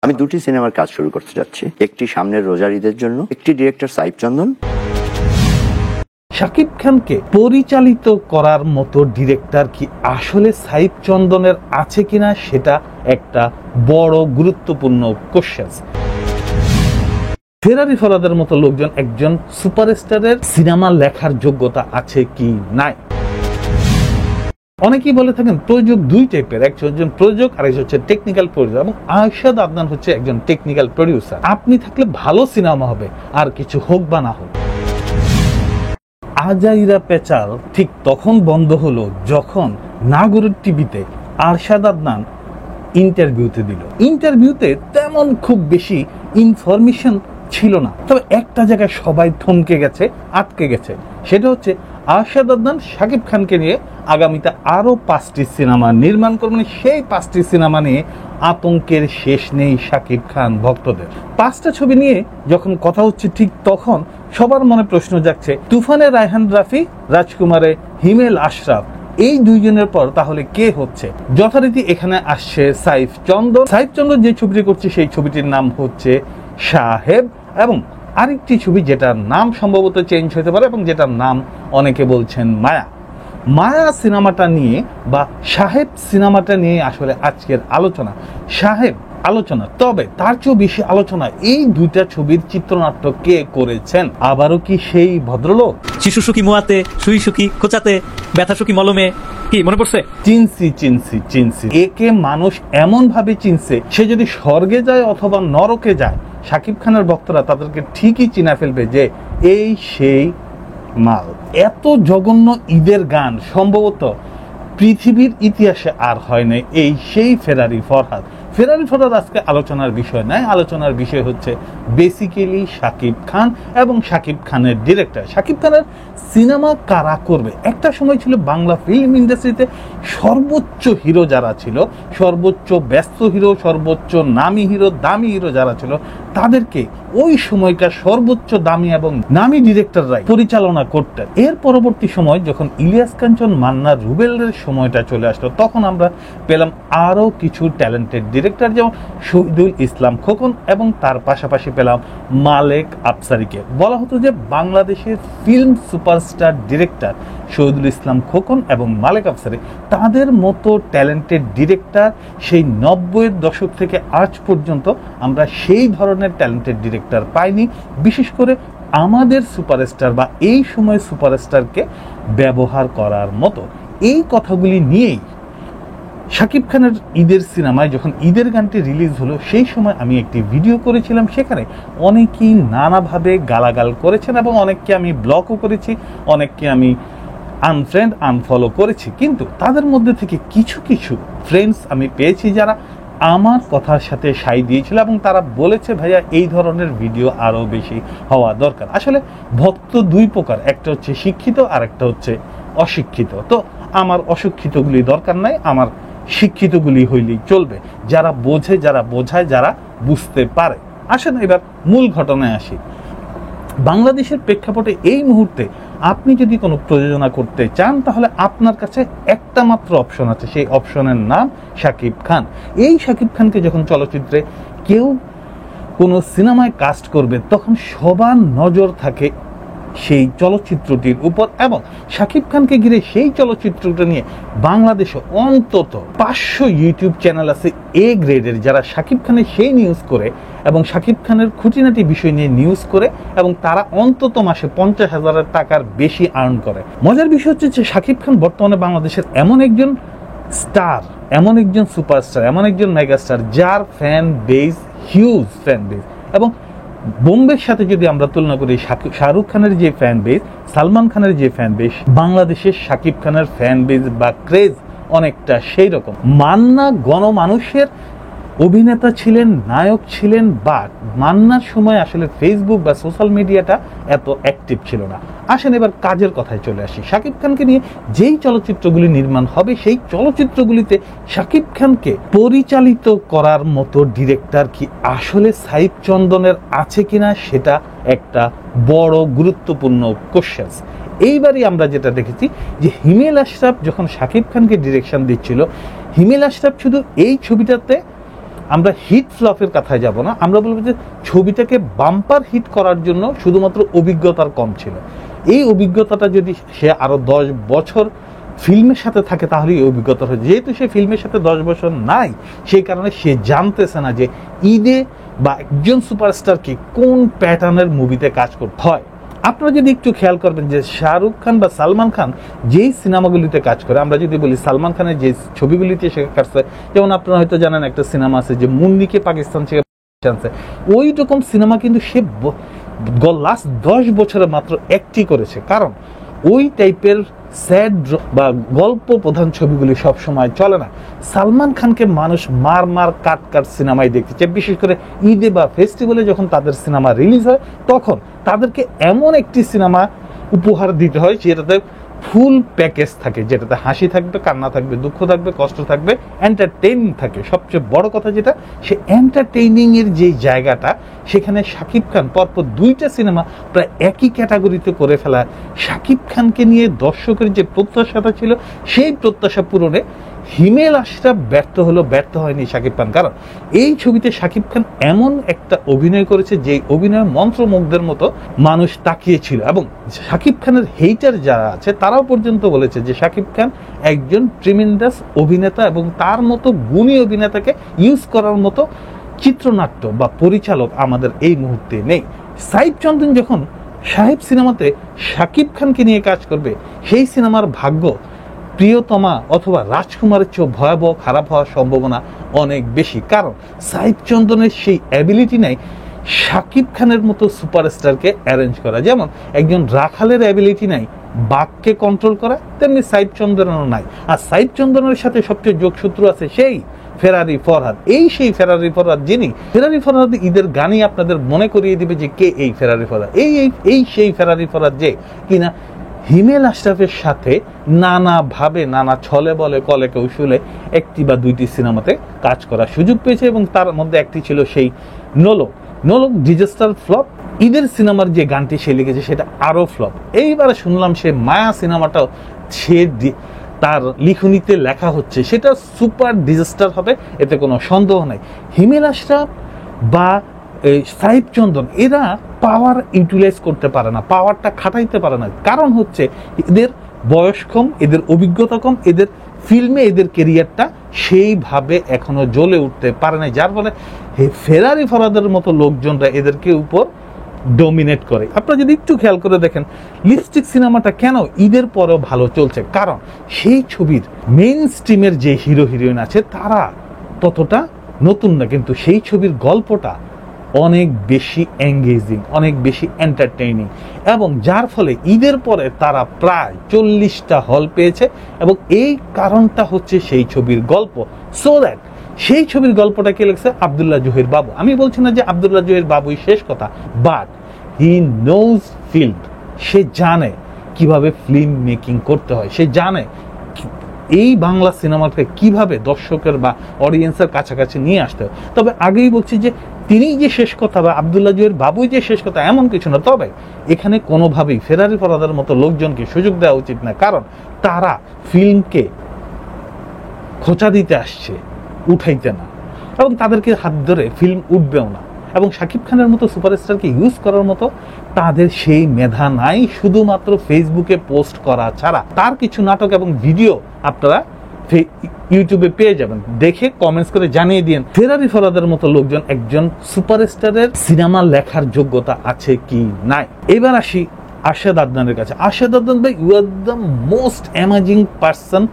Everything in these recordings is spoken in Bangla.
আমি দুটি সিনেমার কাজ শুরু করতে যাচ্ছি, একটি সামনের রোজার ঈদের জন্য, একটি ডিরেক্টর সাইফ চন্দন। শাকিব খানকে পরিচালিত করার মতো ডিরেক্টর কি আসলে সাইফ চন্দনের আছে কিনা সেটা একটা বড় গুরুত্বপূর্ণ কোশ্চেন। ফেরারি ফরাদের মতো লোকজন একজন সুপারস্টারের সিনেমা লেখার যোগ্যতা আছে কি নাই। অনেকেই বলে থাকেন প্রযোজক দুই টাইপের, একজন প্রযোজক আর একজন হচ্ছে টেকনিক্যাল প্রডিউসার, এবং আরশাদ আদনান হচ্ছে একজন টেকনিক্যাল প্রডিউসার। আপনি থাকলে ভালো সিনেমা হবে, আর কিছু হোক বা না হোক। আজাইরা পেচাল ঠিক তখন বন্ধ হলো যখন নাগরিক টিভিতে আরশাদ আদনান ইন্টারভিউতে দিল। ইন্টারভিউতে তেমন খুব বেশি ইনফরমেশন ছিল না, তবে একটা জায়গায় সবাই থমকে গেছে, আটকে গেছে। সেটা হচ্ছে আরশাদ আদনান শাকিব খানকে নিয়ে আগামীতে আরো 5টি সিনেমা নির্মাণ করবেন। সেই 5টি সিনেমা নিয়ে আতঙ্কের শেষ নেই শাকিব খান ভক্তদের। 5টা ছবি নিয়ে যখন কথা হচ্ছে ঠিক তখন সবার মনে প্রশ্ন জাগছে, তুফানে রায়হান রাফি, রাজকুমারে হিমেল আশরাফ, এই দুইজনের পর তাহলে কে হচ্ছে? যথারীতি এখানে আসছে সাইফ চন্দন। সাইফ চন্দন যে ছবিটি করছে সেই ছবিটির নাম হচ্ছে সাহেব, এবং আরেকটি ছবি যেটার নাম সম্ভবত চেঞ্জ হতে পারে এবং যেটার নাম অনেকে বলছেন মায়া। মায়া সিনেমাটা নিয়ে বা সাহেব সিনেমাটা নিয়ে আসলে আজকের আলোচনা। সাহেব আলোচনা, তবে তার চেয়েও বেশি আলোচনা এই দুইটা ছবির চিত্রনাট্য কে করেছেন। আবারও কি সেই ভদ্রলোক? শিশু সুখী মুয়াতে, সুই সুখী খোঁচাতে, ব্যথা সুখী মলমে, কি মনে পড়ছে? চিনছি। একে মানুষ এমন ভাবে চিনছে, সে যদি স্বর্গে যায় অথবা নরকে যায়, শাকিব খানের ভক্তরা তাদেরকে ঠিকই চিনা ফেলবে যে এই সেই মাল। এত জঘন্য ঈদের গান সম্ভবত পৃথিবীর ইতিহাসে আর হয় নাই। এই সেই ফেরারি ফরহাদ আজকে আলোচনার বিষয় নয়। আলোচনার বিষয় হচ্ছে বেসিক্যালি শাকিব খান এবং শাকিব খানের ডিরেক্টর। শাকিব খানের সিনেমা কারা করবে? একটা সময় ছিল বাংলা ফিল্ম ইন্ডাস্ট্রিতে সর্বোচ্চ হিরো যারা ছিল, সর্বোচ্চ ব্যস্ত হিরো, সর্বোচ্চ নামী হিরো, দামি হিরো যারা ছিল, তাদেরকে ওই সময়কার সর্বোচ্চ দামি এবং নামী ডিরেক্টররাই পরিচালনা করতেন। এর পরবর্তী সময় যখন ইলিয়াস কাঞ্চন, মান্না, রুবেলের সময়টা চলে আসলো, তখন আমরা পেলাম আরো কিছু ট্যালেন্টেড ডিরেক্টর, যেমন শহীদুল ইসলাম খোকন, এবং তার পাশাপাশি পেলাম মালেক আফসারীকে। বলা হতো যে বাংলাদেশের film superstar director Shahidul Islam Khokon এবং মালেক আফসারী, তাদের মতো ট্যালেন্টেড ডিরেক্টর সেই 90-এর দশক থেকে আজ পর্যন্ত আমরা সেই ধরনের ট্যালেন্টেড ডিরেক্টর পাইনি। বিশেষ করে আমাদের সুপারস্টার বা এই সময় সুপারস্টারকে ব্যবহার করার মতো। এই কথাগুলি নিয়েই শাকিব খানের ঈদের সিনেমায় যখন ঈদের গানটি রিলিজ হলো, সেই সময় আমি একটি ভিডিও করেছিলাম। সেখানে অনেকেই নানাভাবে গালাগাল করেছেন এবং অনেককে আমি ব্লকও করেছি, অনেককে আমি আনফ্রেন্ড আনফলো করেছি। কিন্তু তাদের মধ্যে থেকে কিছু কিছু ফ্রেন্ডস আমি পেয়েছি যারা আমার কথার সাথে সাই দিয়েছিল এবং তারা বলেছে, ভাইয়া এই ধরনের ভিডিও আরো বেশি হওয়া দরকার। আসলে ভক্ত দুই প্রকার, একটা হচ্ছে শিক্ষিত আর একটা হচ্ছে অশিক্ষিত। তো আমার অশিক্ষিতগুলি দরকার নাই, আমার শিক্ষিতগুলি হইলেই চলবে। যারা বোঝে, যারা বোঝায়, যারা বুঝতে পারে। আসেন এবার মূল ঘটনায় আসি। বাংলাদেশের প্রেক্ষাপটে এই মুহূর্তে আপনি যদি কোনো প্রযোজনা করতে চান, তাহলে আপনার কাছে একটা মাত্র অপশন আছে, সেই অপশনের নাম শাকিব খান। এই শাকিব খানকে যখন চলচ্চিত্রে কেউ কোনো সিনেমায় কাস্ট করবে, তখন সবার নজর থাকে সেই চলচ্চিত্রটির উপর, এবং শাকিব খানকে ঘিরে সেই চলচ্চিত্রটা নিয়ে বাংলাদেশে অন্তত 500 ইউটিউব চ্যানেল আছে এ গ্রেডের, যারা শাকিব খানের সেই নিউজ করে এবং শাকিব খানের খুঁটিনাটি বিষয় নিয়ে নিউজ করে, এবং তারা অন্তত মাসে 50,000 টাকার বেশি আর্ন করে। মজার বিষয় হচ্ছে যে শাকিব খান বর্তমানে বাংলাদেশের এমন একজন স্টার, এমন একজন সুপারস্টার, এমন একজন মেগাস্টার, যার fan base huge fan base. এবং বোম্বের সাথে যদি আমরা তুলনা করি, শাহরুখ খানের যে ফ্যান বেজ, সালমান খানের যে ফ্যান বেজ, বাংলাদেশের শাকিব খানের ফ্যান বেজ বা ক্রেজ অনেকটা সেই রকম। মান্না গণমানুষের অভিনেতা ছিলেন, নায়ক ছিলেন, বাট মান্নার সময় আসলে ফেসবুক বা সোশ্যাল মিডিয়াটা এত অ্যাক্টিভ ছিল না। আসেন এবার কাজের কথায় চলে আসি। শাকিব খানকে নিয়ে যেই চলচ্চিত্রগুলি নির্মাণ হবে, সেই চলচ্চিত্রগুলিতে শাকিব খানকে পরিচালিত করার মতো ডিরেক্টর কি আসলে সাইফ চন্দনের আছে কিনা সেটা একটা বড় গুরুত্বপূর্ণ কোশ্চেন। এইবারই আমরা যেটা দেখেছি যে হিমেল আশরাফ যখন শাকিব খানকে ডিরেকশন দিচ্ছিল, হিমেল আশরাফ শুধু এই ছবিটাতে আমরা হিট ফ্লপের কথায় যাব না, আমরা বলবো যে ছবিটাকে বাম্পার হিট করার জন্য শুধুমাত্র অভিজ্ঞতার কম ছিল। এই অভিজ্ঞতাটা যদি সে আরো 10 বছর ফিল্মের সাথে থাকে তাহলে এই অভিজ্ঞতা হয়। যেহেতু সে ফিল্মের সাথে 10 বছর নাই, সেই কারণে সে জানতেছে না যে ঈদে বা একজন সুপারস্টারকে কোন প্যাটার্নের মুভিতে কাজ করতে হয়। আপনারা যদি একটু খেয়াল করবেন যে শাহরুখ খান বা সালমান খান যেই সিনেমাগুলিতে কাজ করে, আমরা যদি বলি সালমান খানের যে ছবিগুলিতে সে কাজছে, যেমন আপনারা হয়তো জানেন একটা সিনেমা আছে যে মুন্নিকে পাকিস্তান থেকে আনছে, ওই রকম সিনেমা কিন্তু সে লাস্ট 10 বছরে মাত্র একটি করেছে। কারণ ওই টাইপের স্যাড বা গল্প প্রধান ছবিগুলি সব সময় চলে না। সালমান খানকে মানুষ মার কাট সিনেমায় দেখতে চায়, বিশেষ করে ঈদে বা ফেস্টিভ্যালে যখন তাদের সিনেমা রিলিজ হয় তখন তাদেরকে এমন একটি সিনেমা উপহার দিতে হয় যেটাতে ফুল প্যাকেজ থাকে, যেটাতে হাসি থাকবে, কান্না থাকবে, দুঃখ থাকবে, কষ্ট থাকবে, এন্টারটেইনিং থাকে। সবচেয়ে বড় কথা যেটা, সে এন্টারটেইনিং এর যে জায়গাটা, সেখানে শাকিব খান পরপর 2টা সিনেমা প্রায় একই ক্যাটাগরিতে করে ফেলা। শাকিব খানকে নিয়ে দর্শকের যে প্রত্যাশাটা ছিল, সেই প্রত্যাশা পূরণে হিমেল আশরাফ ব্যর্থ হয়নি শাকিব খান। কারণ এই ছবিতে শাকিব খান এমন একটা অভিনয় করেছে যে অভিনয় মন্ত্রমুগ্ধের মতো মানুষ তাকিয়েছিল, এবং শাকিব খানের হেইটার যারা আছে তারাও পর্যন্ত বলেছে যে শাকিব খান একজন ট্রিমেন্ডাস অভিনেতা এবং তার মতো গুণী অভিনেতাকে ইউজ করার মতো চিত্রনাট্য বা পরিচালক আমাদের এই মুহূর্তে নেই। সাইফ চন্দন যখন সাহেব সিনেমাতে শাকিব খানকে নিয়ে কাজ করবে, সেই সিনেমার ভাগ্য প্রিয়তমা অথবা রাজকুমারের চেয়েও ভয়াবহ খারাপ হওয়ার সম্ভাবনা অনেক বেশি। কারণ সাইফ চন্দনের সেই অ্যাবিলিটি নাই শাকিব খানের মতো সুপারস্টারকে অ্যারেঞ্জ করা। যেমন একজন রাখালের অ্যাবিলিটি নাই বাঘকে কন্ট্রোল করা, তেমনি সাইফ চন্দনেরও নাই। আর সাইফ চন্দনের সাথে সবচেয়ে যোগসূত্র আছে সেই ফেরারি ফরহাদ। সেই ফেরারি ফরহাদ যিনি ফেরারি ফরহাদ ঈদের গানই আপনাদের মনে করিয়ে দিবে যে কে এই ফেরারি ফরহাদ। সেই ফেরারি ফরহাদ যে কিনা হিমেল আশরাফের সাথে নানাভাবে নানা ছলে বলে কলে কৌশলে 1টি বা 2টি সিনেমাতে কাজ করার সুযোগ পেয়েছে, এবং তার মধ্যে একটি ছিল সেই নোলক ডিজাস্টার ফ্লপ। ঈদের সিনেমার যে গানটি সে লিখেছে সেটা আরো ফ্লপ। এইবারে শুনলাম সে মায়া সিনেমাটাও সে তার লিখনিতে লেখা হচ্ছে, সেটা সুপার ডিজাস্টার হবে, এতে কোনো সন্দেহ নাই। হিমেল আশরাফ বা সাইফ চন্দন এরা পাওয়ার ইউটিলাইজ করতে পারে না, পাওয়ারটা খাটাইতে পারে না। কারণ হচ্ছে এদের বয়স কম, এদের অভিজ্ঞতা কম, এদের ফিল্মে এদের কেরিয়ারটা সেইভাবে এখনো জ্বলে উঠতে পারে না, যার ফলে ফেরারি ফরহাদের মতো লোকজনরা এদেরকে উপর ডমিনেট করে। আপনারা যদি একটু খেয়াল করে দেখেন লিপস্টিক সিনেমাটা কেন ঈদের পরেও ভালো চলছে, কারণ সেই ছবির মেইন স্ট্রিমের যে হিরো হিরোইন আছে তারা ততটা নতুন না, কিন্তু সেই ছবির গল্পটা অনেক বেশি এঙ্গেজিং, অনেক বেশি এন্টারটেইনিং, এবং যার ফলে ঈদের পরে তারা প্রায় 40টা হল পেয়েছে। এবং এই কারণটা হচ্ছে সেই ছবির গল্প। সো দ্যাট সেই ছবির গল্পটা কে লিখছে? আব্দুল্লাহ জহির বাবু। আমি বলছি না যে আব্দুল্লাহ জহির বাবুই শেষ কথা, বাট হি নোজ ফিল্ম। সে জানে কিভাবে ফিল্ম মেকিং করতে হয়, সে জানে এই বাংলা সিনেমাকে কিভাবে দর্শকের বা অডিয়েন্সের কাছাকাছি নিয়ে আসতে হয়। তবে আগেই বলছি যে তিনি যে শেষ কথা বা আব্দুল্লাহ জহির বাবুই যে শেষ কথা এমন কিছু না। তবে এখানে কোনোভাবেই ফেরারি ফরহাদের মতো লোকজনকে সুযোগ দেওয়া উচিত না, কারণ তারা ফিল্মকে খোঁচা দিতে আসছে, উঠাইতে না, এবং তাদেরকে হাত ধরে ফিল্ম উঠবেও না। এবং শাকিব খানের মতো সুপারস্টারকে ইউজ করার মতো তাদের সেই মেধা নাই, শুধুমাত্র ফেসবুকে পোস্ট করা ছাড়া। তার কিছু নাটক এবং ভিডিও আপনারা ইউটিউবে পেয়ে যাবেন, দেখে কমেন্টস করে জানিয়ে দিন ফেরারি ফরহাদের মতো লোকজন একজন সুপারস্টারের সিনেমা লেখার যোগ্যতা আছে কি নাই। এবার আসি আরশাদ আদনানের কাছে। আরশাদ আদনান ভাই, you are the most amazing person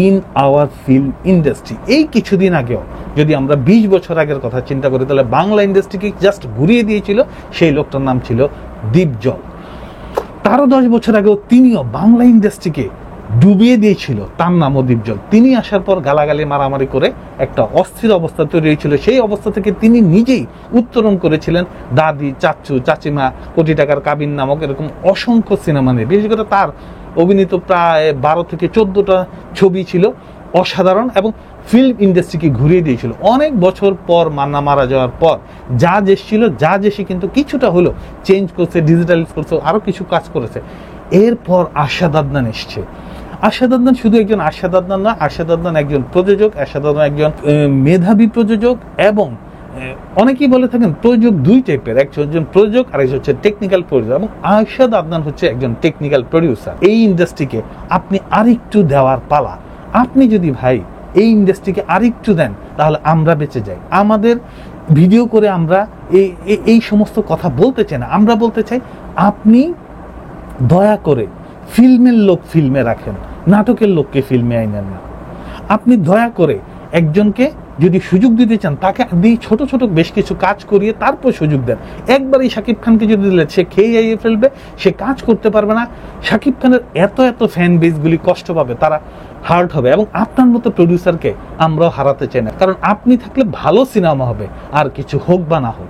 in our film industry. এই কিছুদিন আগেও যদি আমরা 20 বছর আগের কথা চিন্তা করি, তাহলে বাংলা ইন্ডাস্ট্রিকে জাস্ট ঘুরিয়ে দিয়েছিল সেই লোকটার নাম ছিল দীপজল। তারও 10 বছর আগেও তিনিও বাংলা ইন্ডাস্ট্রিকে ডুবিয়ে দিয়েছিল, তার নামও দীপজল। তিনি আসার পর গালাগালি মারামারি করে একটা অস্থির অবস্থা তৈরি হয়েছিল। সেই অবস্থা থেকে তিনি নিজেই উত্তরণ করেছিলেন দাদি, চাচু, চাচিমা, কোটি টাকার কাবিন নামক এরকম অসংখ্য সিনেমা নিয়ে। বিশেষ করে তার অভিনীত প্রায় 12 থেকে 14টা ছবি ছিল অসাধারণ, এবং ফিল্ম ইন্ডাস্ট্রিকে ঘুরিয়ে দিয়েছিল। অনেক বছর পর মান্না মারা যাওয়ার পর যা এসেছিল, যা এসে কিন্তু কিছুটা হলো চেঞ্জ করছে, ডিজিটালাইজ করছে, আরো কিছু কাজ করেছে। এরপর আরশাদ আদনান এসছে। আরশাদ আদনান শুধু একজন আরশাদ আদনান না, আরশাদ আদনান একজন প্রযোজক, আরশাদ আদনান একজন মেধাবী প্রযোজক, এবং অনেকেই বলে থাকেন প্রযোজক দুই টাইপের, একজন প্রযোজক আর একজন হচ্ছে টেকনিক্যাল প্রডিউসার, এবং আরশাদ আদনান হচ্ছে একজন টেকনিক্যাল প্রডিউসার। এই ইন্ডাস্ট্রিকে আপনি আরেকটু দেওয়ার পালা। আপনি যদি ভাই এই ইন্ডাস্ট্রিকে আরেকটু দেন তাহলে আমরা বেঁচে যাই। আমাদের ভিডিও করে আমরা এই সমস্ত কথা বলতে চাই না, আমরা বলতে চাই আপনি দয়া করে ফিল্মের লোক ফিল্মে রাখেন, নাটকের লোককে ফিল্মে আইনেন না। আপনি দয়া করে একজনকে যদি সুযোগ দিতে চান তাকে দিয়ে ছোট ছোট বেশ কিছু কাজ করিয়ে তারপর সুযোগ দেন। একবারই শাকিব খানকে যদি দিলে সে খেয়ে আইয়ে ফেলবে, সে কাজ করতে পারবে না। শাকিব খানের এত ফ্যান বেসগুলি কষ্ট পাবে, তারা হার্ট হবে, এবং আপনার মতো প্রডিউসারকে আমরাও হারাতে চাই না। কারণ আপনি থাকলে ভালো সিনেমা হবে, আর কিছু হোক বা না হোক।